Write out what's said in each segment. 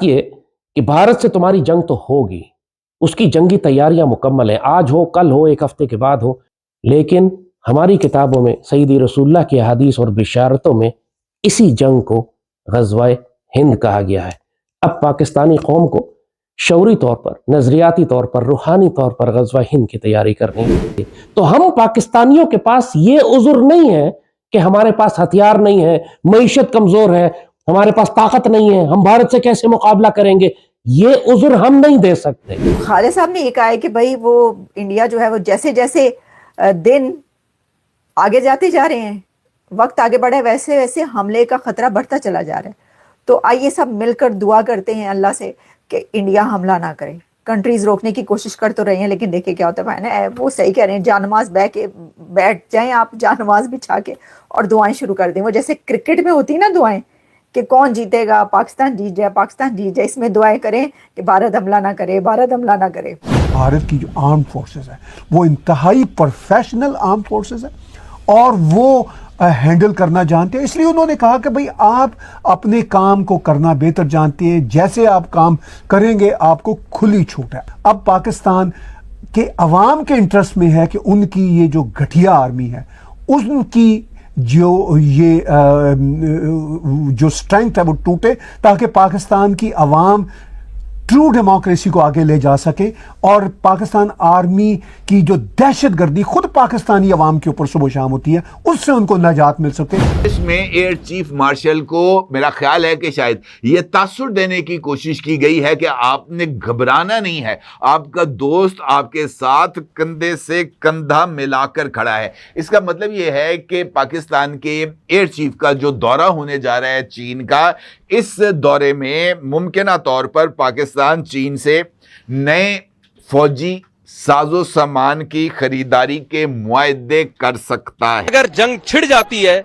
ये कि भारत से तुम्हारी जंग तो होगी, उसकी जंगी तैयारियां मुकम्मल हैं, आज हो, कल हो, एक हफ्ते के बाद हो, लेकिन हमारी किताबों में सईदी रसूलुल्लाह की अहादीस और बिशारतों में इसी जंग को ग़ज़वा हिंद कहा गया है। अब पाकिस्तानी कौम को शौरी तौर पर, नज़रियाती तौर पर, रूहानी तौर पर ग़ज़वा हिंद की तैयारी करनी है। तो हम पाकिस्तानियों के पास ये उज़्र नहीं है कि हमारे पास हथियार नहीं है, मईशत कमज़ोर है, हमारे पास ताकत नहीं है, हम भारत से कैसे मुकाबला करेंगे, ये उज़्र हम नहीं दे सकते। खालिद साहब ने ये कहा है कि भाई वो इंडिया जो है वो जैसे जैसे दिन आगे जाते जा रहे हैं, वक्त आगे बढ़े, वैसे वैसे हमले का खतरा बढ़ता चला जा रहा है। तो आइए सब मिलकर दुआ करते हैं अल्लाह से कि इंडिया हमला ना करे। कंट्रीज रोकने की कोशिश कर तो रही हैं, लेकिन देखिए क्या होता है भाई, वो सही कह रहे हैं, जानमाज बैठ जाएं आप, जानमाज बिछा के और दुआएं शुरू कर दें। वो जैसे क्रिकेट में होती है ना दुआएं कि कौन जीतेगा, पाकिस्तान जीत जाए, पाकिस्तान जीत जाए, इसमें दुआएं करें कि भारत हमला ना करे, भारत हमला ना करे। भारत की जो आर्म फोर्सेस है वो इंतहाई प्रोफेशनल आर्म फोर्सेस है और वो हैंडल करना जानते हैं। इसलिए उन्होंने कहा कि भाई आप अपने काम को करना बेहतर जानते हैं, जैसे आप काम करेंगे आपको खुली छूट है। अब पाकिस्तान के अवाम के इंटरेस्ट में है कि उनकी ये जो घटिया आर्मी है उनकी जो स्ट्रेंथ है वो टूटे, ताकि पाकिस्तान की अवाम ट्रू डेमोक्रेसी को आगे ले जा सके और पाकिस्तान आर्मी की जो दहशत गर्दी खुद पाकिस्तानी अवाम के ऊपर सुबह शाम होती है उससे उनको निजात मिल सके। इसमें एयर चीफ मार्शल को मेरा ख्याल है कि शायद ये तासुर देने की कोशिश की गई है कि आपने घबराना नहीं है, आपका दोस्त आपके साथ कंधे से कंधा मिलाकर खड़ा है। इसका मतलब ये है कि पाकिस्तान के एयर चीफ का जो दौरा होने जा रहा है चीन का, इस दौरे में मुमकिन तौर पर पाकिस्तान चीन से नए फौजी साजो सामान की खरीदारी के मुआहदे कर सकता है। अगर जंग छिड़ जाती है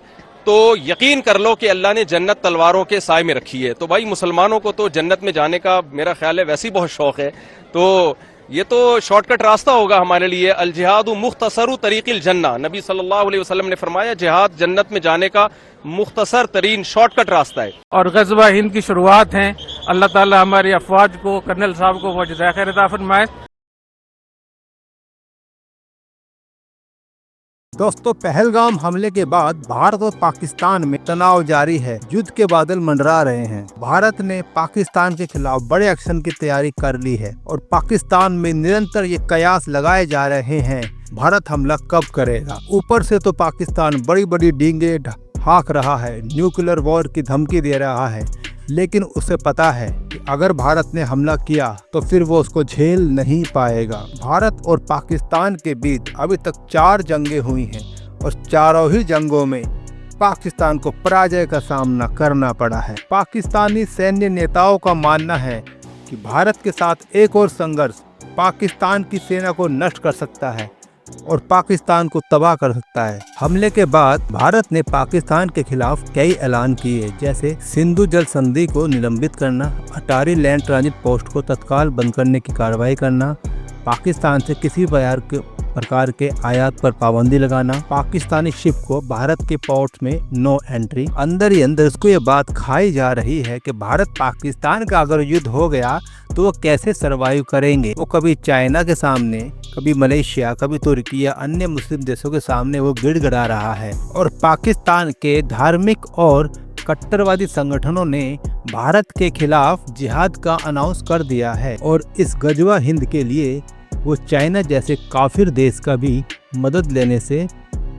तो यकीन कर लो कि अल्लाह ने जन्नत तलवारों के साए में रखी है। तो भाई मुसलमानों को तो जन्नत में जाने का मेरा ख्याल है वैसे ही बहुत शौक है, तो ये तो शॉर्टकट रास्ता होगा हमारे लिए। अल जिहादु मुख्तसरु तरीक़िल जन्ना, नबी सल्लल्लाहु अलैहि वसल्लम ने फरमाया जिहाद जन्नत में जाने का मुख्तसर तरीन शॉर्टकट रास्ता है। और ग़ज़वा हिंद की शुरुआत है। अल्लाह ताला हमारी अफवाज को, कर्नल साहब को वजह खैर अता फरमाए। दोस्तों, पहलगाम हमले के बाद भारत और पाकिस्तान में तनाव जारी है, युद्ध के बादल मंडरा रहे हैं। भारत ने पाकिस्तान के खिलाफ बड़े एक्शन की तैयारी कर ली है और पाकिस्तान में निरंतर ये कयास लगाए जा रहे हैं भारत हमला कब करेगा। ऊपर से तो पाकिस्तान बड़ी बड़ी डींगे हाँक रहा है, न्यूक्लियर वॉर की धमकी दे रहा है, लेकिन उसे पता है कि अगर भारत ने हमला किया तो फिर वो उसको झेल नहीं पाएगा। भारत और पाकिस्तान के बीच अभी तक 4 जंगें हुई हैं और चारों ही जंगों में पाकिस्तान को पराजय का सामना करना पड़ा है। पाकिस्तानी सैन्य नेताओं का मानना है कि भारत के साथ एक और संघर्ष पाकिस्तान की सेना को नष्ट कर सकता है और पाकिस्तान को तबाह कर सकता है। हमले के बाद भारत ने पाकिस्तान के खिलाफ कई ऐलान किए, जैसे सिंधु जल संधि को निलंबित करना, अटारी लैंड ट्रांजिट पोस्ट को तत्काल बंद करने की कार्रवाई करना, पाकिस्तान से किसी प्रकार के आयात पर पाबंदी लगाना, पाकिस्तानी शिप को भारत के पोर्ट में नो एंट्री। अंदर ही अंदर इसको ये बात खाई जा रही है कि भारत पाकिस्तान का अगर युद्ध हो गया तो वो कैसे सरवाइव करेंगे। वो कभी चाइना के सामने, कभी मलेशिया, कभी तुर्की या अन्य मुस्लिम देशों के सामने वो गिड़गिड़ा रहा है। और पाकिस्तान के धार्मिक और कट्टरवादी संगठनों ने भारत के खिलाफ जिहाद का अनाउंस कर दिया है और इस ग़ज़वा हिंद के लिए वो चाइना जैसे काफिर देश का भी मदद लेने से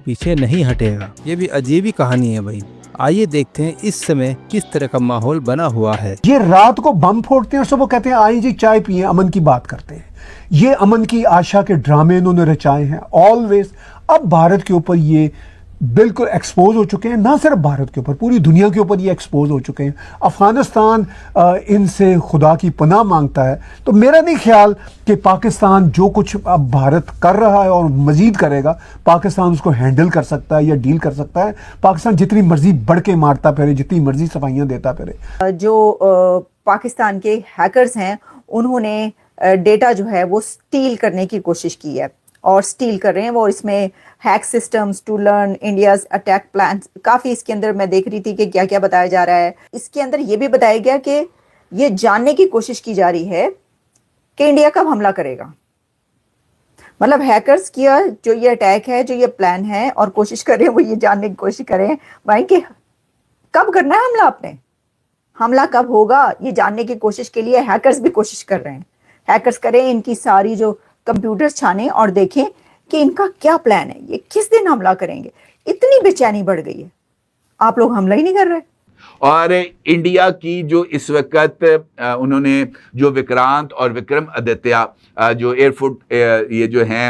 पीछे नहीं हटेगा। ये भी अजीब ही कहानी है भाई। आइए देखते हैं इस समय किस तरह का माहौल बना हुआ है। ये रात को बम फोड़ते हैं और सुबह कहते हैं आइए जी चाय पिए, अमन की बात करते हैं। ये अमन की आशा के ड्रामे इन्होंने रचाए हैं ऑलवेज। अब भारत के ऊपर ये बिल्कुल एक्सपोज हो चुके हैं, ना सिर्फ भारत के ऊपर, पूरी दुनिया के ऊपर ये एक्सपोज हो चुके हैं। अफगानिस्तान इनसे खुदा की पनाह मांगता है। तो मेरा नहीं ख्याल कि पाकिस्तान जो कुछ अब भारत कर रहा है और मजीद करेगा, पाकिस्तान उसको हैंडल कर सकता है या डील कर सकता है। पाकिस्तान जितनी मर्जी बढ़ के मारता फिरे, जितनी मर्जी सफाइयाँ देता फिरे। जो पाकिस्तान के हैकर्स हैं उन्होंने डेटा जो है वो स्टील करने की कोशिश की है और स्टील कर रहे हैं वो। इसमें hack systems to learn India's attack plan, काफ़ी इसके अंदर मैं देख रही थी कि क्या क्या बताया जा रहा है। इसके अंदर ये भी बताया गया कि یہ جاننے کی کوشش کی جا رہی ہے کہ انڈیا کب حملہ کرے گا. مطلب ہیکرز کیا جو یہ اٹیک ہے, جو یہ پلان ہے, اور کوشش کر رہے ہیں وہ یہ جاننے کی کوشش کریں بھائی کہ کب کرنا ہے حملہ, آپ نے حملہ کب ہوگا, یہ جاننے کی کوشش کے لیے ہیکرز بھی کوشش کر رہے ہیں. ہیکرز کریں, ان کی ساری جو کمپیوٹر چھانیں اور دیکھیں کہ ان کا کیا پلان ہے, یہ کس دن حملہ کریں گے. اتنی بے چینی بڑھ گئی ہے, آپ لوگ حملہ ہی نہیں کر رہے. اور انڈیا کی جو اس وقت انہوں نے جو وکرانت اور وکرم آدتیہ جو ایئر فورس یہ جو ہیں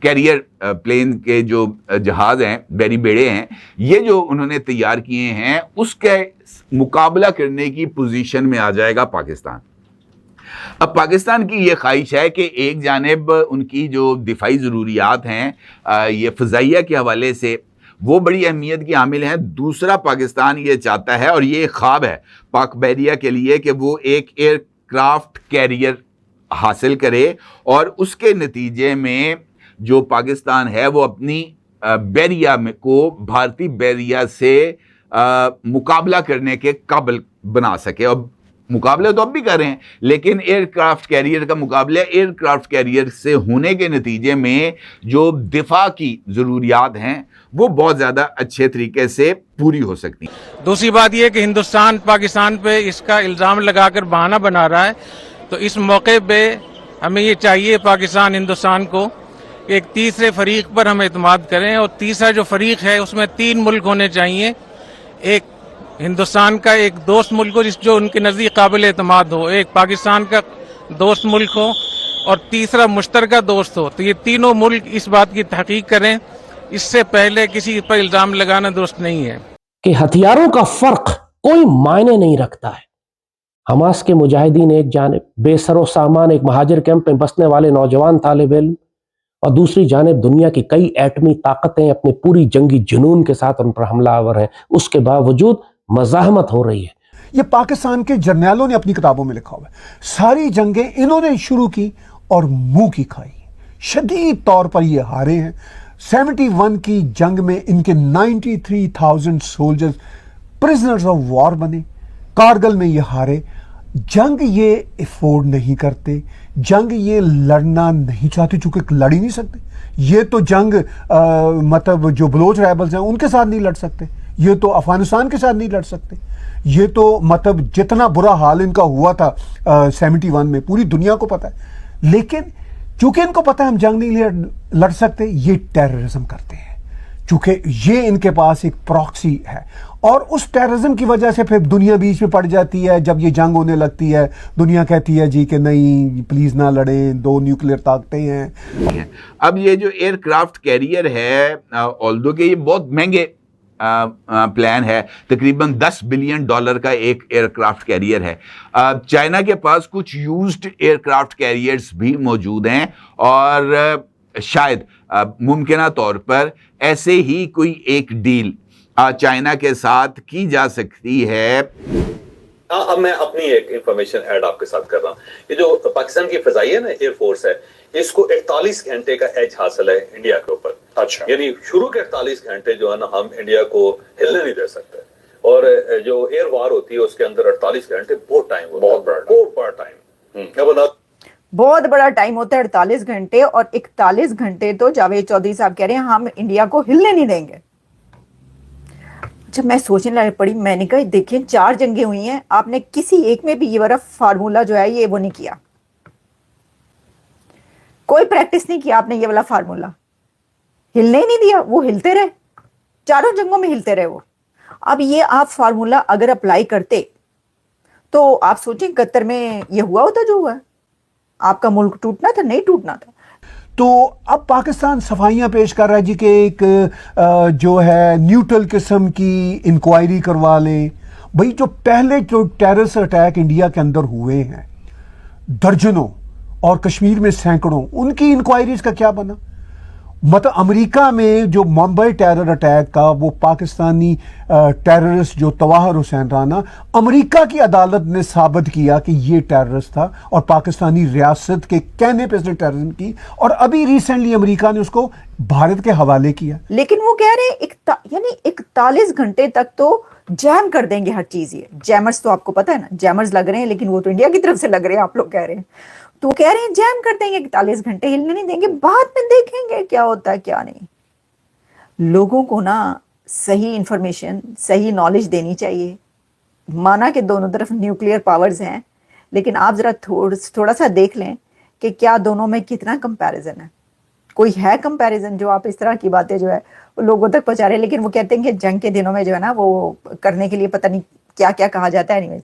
کیریئر پلین کے جو جہاز ہیں, بحری بیڑے ہیں, یہ جو انہوں نے تیار کیے ہیں, اس کے مقابلہ کرنے کی پوزیشن میں آ جائے گا پاکستان. اب پاکستان کی یہ خواہش ہے کہ ایک جانب ان کی جو دفاعی ضروریات ہیں یہ فضائیہ کے حوالے سے وہ بڑی اہمیت کی حامل ہیں. دوسرا, پاکستان یہ چاہتا ہے اور یہ ایک خواب ہے پاک بحریہ کے لیے کہ وہ ایک ایئر کرافٹ کیریئر حاصل کرے, اور اس کے نتیجے میں جو پاکستان ہے وہ اپنی بحریہ میں کو بھارتی بحریہ سے مقابلہ کرنے کے قابل بنا سکے. اور مقابلہ تو اب بھی کر رہے ہیں, لیکن ایئر کرافٹ کیریئر کا مقابلہ ایئر کرافٹ کیریئر سے ہونے کے نتیجے میں جو دفاع کی ضروریات ہیں وہ بہت زیادہ اچھے طریقے سے پوری ہو سکتی ہیں. دوسری بات یہ کہ ہندوستان پاکستان پہ اس کا الزام لگا کر بہانہ بنا رہا ہے, تو اس موقع پہ ہمیں یہ چاہیے پاکستان ہندوستان کو کہ ایک تیسرے فریق پر ہم اعتماد کریں, اور تیسرا جو فریق ہے اس میں 3 ملک ہونے چاہیے. ایک ہندوستان کا ایک دوست ملک ہو جو ان کے نزدیک قابل اعتماد ہو, ایک پاکستان کا دوست ملک ہو, اور تیسرا مشترکہ دوست ہو. تو یہ تینوں ملک اس بات کی تحقیق کریں, اس سے پہلے کسی پر الزام لگانا درست نہیں ہے. کہ ہتھیاروں کا فرق کوئی معنی نہیں رکھتا ہے. حماس کے مجاہدین ایک جانب, بے سر و سامان ایک مہاجر کیمپ میں بسنے والے نوجوان طالب علم, اور دوسری جانب دنیا کی کئی ایٹمی طاقتیں اپنے پوری جنگی جنون کے ساتھ ان پر حملہ آور ہیں. اس کے باوجود مزاحمت ہو رہی ہے. یہ پاکستان کے جرنیلوں نے اپنی کتابوں میں لکھا ہوا ہے. ساری جنگیں انہوں نے شروع کی اور منہ کی کھائی. شدید طور پر یہ ہارے ہیں. 71 کی جنگ میں ان کے 93,000 سولجرز پرزنرز آف وار بنے. کارگل میں یہ ہارے. جنگ یہ افورڈ نہیں کرتے, جنگ یہ لڑنا نہیں چاہتے چونکہ لڑ ہی نہیں سکتے. یہ تو جنگ مطلب جو بلوچ ریبلز ہیں ان کے ساتھ نہیں لڑ سکتے, یہ تو افغانستان کے ساتھ نہیں لڑ سکتے. یہ تو مطلب جتنا برا حال ان کا ہوا تھا 71 میں پوری دنیا کو پتہ ہے. لیکن چونکہ ان کو پتہ ہے ہم جنگ نہیں لڑ سکتے, یہ ٹیررزم کرتے ہیں چونکہ یہ ان کے پاس ایک پراکسی ہے. اور اس ٹیررزم کی وجہ سے پھر دنیا بیچ میں پڑ جاتی ہے. جب یہ جنگ ہونے لگتی ہے دنیا کہتی ہے جی کہ نہیں پلیز نہ لڑیں, 2 نیوکلیئر طاقتیں ہیں. اب یہ جو ایئر کرافٹ کیریئر ہے, آلدو کہ یہ بہت مہنگے پلان ہے, تقریباً $10 بلین کا ایک ایئر کرافٹ کیریئر ہے. چائنا کے پاس کچھ یوزڈ ایئر کرافٹ کیریئرز بھی موجود ہیں, اور شاید ممکنہ طور پر ایسے ہی کوئی ایک ڈیل چائنا کے ساتھ کی جا سکتی ہے. اب میں اپنی ایک انفارمیشن ایڈ آپ کے ساتھ کر رہا ہوں. یہ جو پاکستان کی فضائیہ نا ایئر فورس ہے, اس کو 48 گھنٹے کا ایج حاصل ہے انڈیا کے اوپر. اچھا, یعنی شروع کے 48 گھنٹے جو ہے نا ہم انڈیا کو ہلنے نہیں دے سکتے, اور جو ایئر وار ہوتی ہے اس کے اندر 48 گھنٹے بہت ٹائم ہوتا ہے, بہت بڑا ٹائم, بہت بڑا ٹائم ہوتا ہے 48 گھنٹے. اور 41 گھنٹے تو جاوید چودھری صاحب کہہ رہے ہیں ہم انڈیا کو ہلنے نہیں دیں گے. جب میں سوچنے لگ پڑی, میں نے کہا دیکھیں 4 جنگیں ہوئی ہیں, آپ نے کسی ایک میں بھی یہ والا فارمولا جو ہے یہ وہ نہیں کیا, کوئی پریکٹس نہیں کیا آپ نے یہ والا فارمولا, ہلنے ہی نہیں دیا. وہ ہلتے رہے, 4 جنگوں میں ہلتے رہے وہ. اب یہ آپ فارمولا اگر اپلائی کرتے تو آپ سوچیں 71 میں یہ ہوا ہوتا جو ہوا, آپ کا ملک ٹوٹنا تھا, نہیں ٹوٹنا تھا. تو اب پاکستان صفائیاں پیش کر رہا ہے جی کہ ایک جو ہے نیوٹرل قسم کی انکوائری کروا لیں. بھئی جو پہلے جو ٹیررس اٹیک انڈیا کے اندر ہوئے ہیں درجنوں اور کشمیر میں سینکڑوں, ان کی انکوائریز کا کیا بنا؟ مطلب امریکہ میں جو ممبئی ٹیرر اٹیک کا وہ پاکستانی ٹیررسٹ جو طواہر حسین رانا, امریکہ کی عدالت نے ثابت کیا کہ یہ ٹیررسٹ تھا اور پاکستانی ریاست کے کہنے پہ اس نے ٹیررزم کی, اور ابھی ریسنٹلی امریکہ نے اس کو بھارت کے حوالے کیا. لیکن وہ کہہ رہے ہیں یعنی 41 گھنٹے تک تو जैम कर देंगे हर चीज। ये जैमर्स तो आपको पता है ना, जैमर्स लग रहे हैं, लेकिन वो तो इंडिया की तरफ से लग रहे हैं, आप लोग कह रहे हैं। तो वो कह रहे हैं जैम कर देंगे, 41 घंटे हिलने नहीं देंगे, बाद में देखेंगे क्या होता है क्या नहीं। लोगों को ना सही इंफॉर्मेशन, सही नॉलेज देनी चाहिए। माना कि दोनों तरफ न्यूक्लियर पावर्स हैं, लेकिन आप जरा थोड़ा सा देख लें कि क्या दोनों में कितना कंपैरिजन है। कोई है कंपैरिजन जो आप इस तरह की बातें जो है वो लोगों तक पहुंचा रहे हैं। लेकिन वो कहते हैं कि जंग के दिनों में जो है ना वो करने के लिए पता नहीं क्या क्या कहा जाता है। नहीं